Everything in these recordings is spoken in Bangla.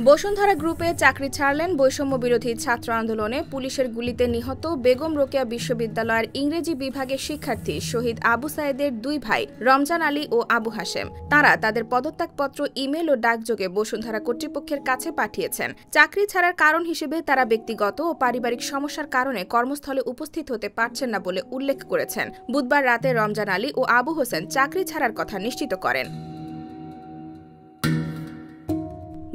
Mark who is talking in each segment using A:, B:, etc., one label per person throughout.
A: বসুন্ধরা গ্রুপে চাকরি ছাড়লেন বৈষম্য বিরোধী ছাত্র আন্দোলনে পুলিশের গুলিতে নিহত বেগম রোকেয়া বিশ্ববিদ্যালয়ের ইংরেজি বিভাগের শিক্ষার্থী শহীদ আবু সায়েদের দুই ভাই রমজান আলী ও আবু হাশেম। তারা তাদের পদত্যাগপত্র ইমেল ও ডাকযোগে বসুন্ধরা কর্তৃপক্ষের কাছে পাঠিয়েছেন। চাকরি ছাড়ার কারণ হিসেবে তারা ব্যক্তিগত ও পারিবারিক সমস্যার কারণে কর্মস্থলে উপস্থিত হতে পারছেন না বলে উল্লেখ করেছেন। বুধবার রাতে রমজান আলী ও আবু হোসেন চাকরি ছাড়ার কথা নিশ্চিত করেন।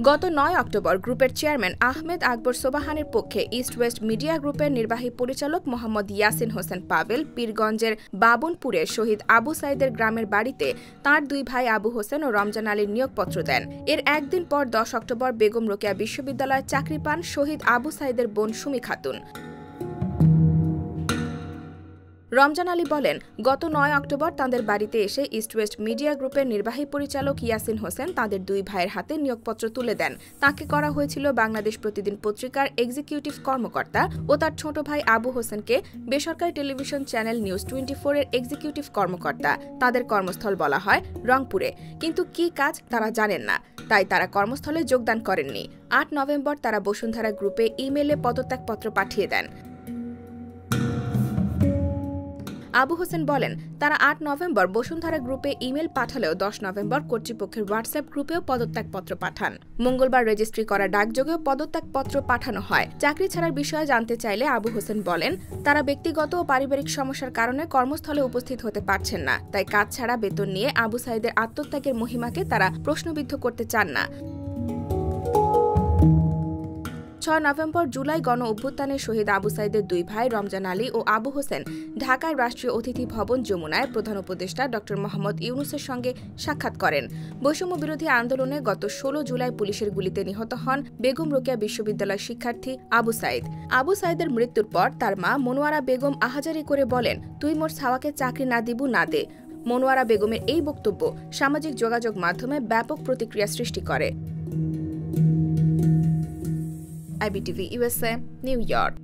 A: গত ৯ অক্টোবর গ্রুপের চেয়ারম্যান আহমেদ আকবর সোবাহানের পক্ষে ইস্ট ওয়েস্ট মিডিয়া গ্রুপের নির্বাহী পরিচালক মোহাম্মদ ইয়াসিন হোসেন পাভেল পীরগঞ্জের বাবনপুরে শহীদ আবু সাইদের গ্রামের বাড়িতে তাঁর দুই ভাই আবু হোসেন ও রমজান আলীর নিয়োগপত্র দেন। এর একদিন পর ১০ অক্টোবর বেগম রোকেয়া বিশ্ববিদ্যালয়ে চাকরি পান শহীদ আবু সাইদের বোন সুমি খাতুন। রমজান আলী বলেন, গত ৯ অক্টোবর তাঁদের বাড়িতে এসে ইস্ট ওয়েস্ট মিডিয়া গ্রুপের নির্বাহী পরিচালক ইয়াসিন হোসেন তাঁদের দুই ভাইয়ের হাতে নিয়োগপত্র তুলে দেন। তাঁকে করা হয়েছিল বাংলাদেশ প্রতিদিন পত্রিকার এক্সিকিউটিভ কর্মকর্তা ও তার ছোট ভাই আবু হোসেনকে বেসরকারি টেলিভিশন চ্যানেল নিউজ 24 এর এক্সিকিউটিভ কর্মকর্তা। তাদের কর্মস্থল বলা হয় রংপুরে, কিন্তু কি কাজ তারা জানেন না, তাই তারা কর্মস্থলে যোগদান করেননি। ৮ নভেম্বর তারা বসুন্ধরা গ্রুপে ইমেইলে পদত্যাগপত্র পাঠিয়ে দেন। আবু হোসেন বলেন, তারা ৮ নভেম্বর বসুন্ধরা গ্রুপে ইমেল পাঠালেও 10 নভেম্বর কর্তৃপক্ষের হোয়াটসঅ্যাপ গ্রুপেও পদত্যাগপত্র পাঠান। মঙ্গলবার রেজিস্ট্রি করা ডাকযোগেও পদত্যাগপত্র পাঠানো হয়। চাকরি ছাড়ার বিষয়ে জানতে চাইলে আবু হোসেন বলেন, তারা ব্যক্তিগত ও পারিবারিক সমস্যার কারণে কর্মস্থলে উপস্থিত হতে পারছেন না, তাই কাজ ছাড়া বেতন নিয়ে আবু সাইদের আত্মত্যাগের মহিমাকে তারা প্রশ্নবিদ্ধ করতে চান না। ৬ নভেম্বর জুলাই গণ অভ্যুত্থানে শহীদ আবু সাইদের দুই ভাই রমজান আলী ও আবু হোসেন ঢাকার রাষ্ট্রীয় অতিথি ভবন যমুনায় প্রধান উপদেষ্টা ড মোহাম্মদ ইউনূসের সঙ্গে সাক্ষাৎ করেন। বৈষম্য বিরোধী আন্দোলনে গত ১৬ জুলাই পুলিশের গুলিতে নিহত হন বেগম রোকেয়া বিশ্ববিদ্যালয়ের শিক্ষার্থী আবু সাইদ। আবু সাইদের মৃত্যুর পর তার মা মনোয়ারা বেগম আহাজারি করে বলেন, তুই মোর ছাওয়াকে চাকরি না দিবু না দে। মনোয়ারা বেগমের এই বক্তব্য সামাজিক যোগাযোগ মাধ্যমে ব্যাপক প্রতিক্রিয়া সৃষ্টি করে। IBTV USA, New York।